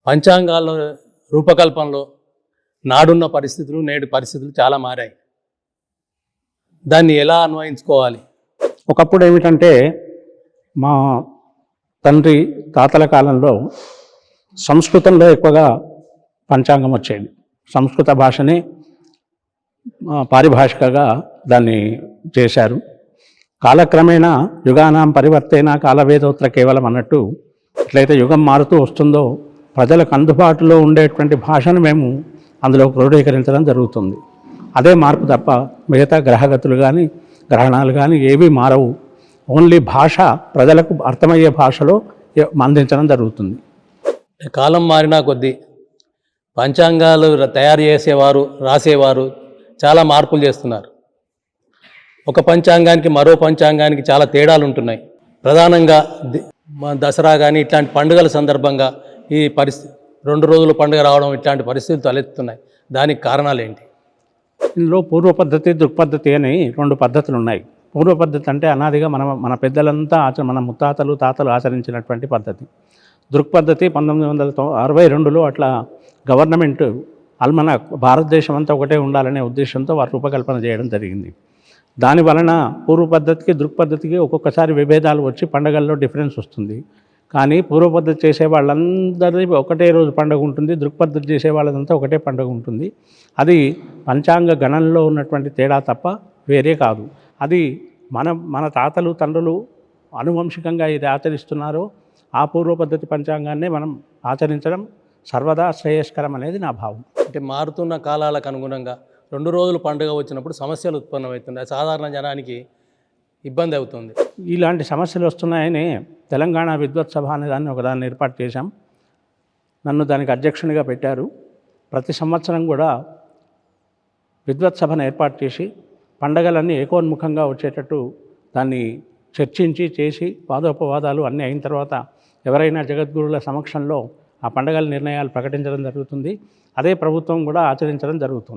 పంచాంగాల రూపకల్పనలో నాడున్న పరిస్థితులు నేడు పరిస్థితులు చాలా మారాయి. దాన్ని ఎలా అన్వయించుకోవాలి? ఒకప్పుడు ఏమిటంటే మా తండ్రి తాతల కాలంలో సంస్కృతంలో ఎక్కువగా పంచాంగం వచ్చేది. సంస్కృత భాషని పారిభాషికగా దాన్ని చేశారు. కాలక్రమేణా యుగానాం పరివర్తేన కాలవేదోత్ర కేవలం అన్నట్టు ఎట్లయితే యుగం మారుతూ వస్తుందో ప్రజలకు అందుబాటులో ఉండేటువంటి భాషను మేము అందులో క్రోడీకరించడం జరుగుతుంది. అదే మార్పు తప్ప మిగతా గ్రహగతులు కానీ గ్రహణాలు కానీ ఏవి మారవు. ఓన్లీ భాష ప్రజలకు అర్థమయ్యే భాషలో అందించడం జరుగుతుంది. కాలం మారినా కొద్దీ పంచాంగాలు తయారు చేసేవారు రాసేవారు చాలా మార్పులు చేస్తున్నారు. ఒక పంచాంగానికి మరో పంచాంగానికి చాలా తేడాలు ఉంటున్నాయి. ప్రధానంగా దసరా కానీ ఇట్లాంటి పండుగల సందర్భంగా ఈ పరిస్థితి 2 రోజుల పండుగ రావడం ఇట్లాంటి పరిస్థితులు తలెత్తుతున్నాయి. దానికి కారణాలు ఏంటి? ఇందులో పూర్వ పద్ధతి దృక్పద్ధతి అని 2 పద్ధతులు ఉన్నాయి. పూర్వ పద్ధతి అంటే అనాదిగా మన పెద్దలంతా మన ముత్తాతలు తాతలు ఆచరించినటువంటి పద్ధతి. దృక్పద్ధతి 1962లో అట్లా గవర్నమెంట్ మన భారతదేశం అంతా ఒకటే ఉండాలనే ఉద్దేశంతో వారు రూపకల్పన చేయడం జరిగింది. దాని వలన పూర్వ పద్ధతికి దృక్పద్ధతికి ఒక్కొక్కసారి విభేదాలు వచ్చి పండుగల్లో డిఫరెన్స్ వస్తుంది. కానీ పూర్వ పద్ధతి చేసే వాళ్ళందరిది ఒకటే రోజు పండుగ ఉంటుంది, దృక్పద్ధతి చేసే వాళ్ళదంతా ఒకటే పండుగ ఉంటుంది. అది పంచాంగ గణనలో ఉన్నటువంటి తేడా తప్ప వేరే కాదు. అది మన తాతలు తండ్రులు అనువంశికంగా ఇది ఆచరిస్తున్నారో ఆ పూర్వ పద్ధతి పంచాంగాన్నే మనం ఆచరించడం సర్వదా శ్రేయస్కరం అనేది నా భావం. అంటే మారుతున్న కాలాలకు అనుగుణంగా 2 రోజులు పండుగ వచ్చినప్పుడు సమస్యలు ఉత్పన్నమవుతున్నాయి. సాధారణ జనానికి ఇబ్బంది అవుతుంది. ఇలాంటి సమస్యలు వస్తున్నాయని తెలంగాణ విద్వత్ సభ అనే ఒకదాన్ని ఏర్పాటు చేశాం. నన్ను దానికి అధ్యక్షునిగా పెట్టారు. ప్రతి సంవత్సరం కూడా విద్వత్ సభను ఏర్పాటు చేసి పండగలన్నీ ఏకోన్ముఖంగా వచ్చేటట్టు దాన్ని చర్చించి చేసి వాదోపవాదాలు అన్నీ అయిన తర్వాత ఎవరైనా జగద్గురుల సమక్షంలో ఆ పండగల నిర్ణయాలు ప్రకటించడం జరుగుతుంది. అదే ప్రభుత్వం కూడా ఆచరించడం జరుగుతుంది.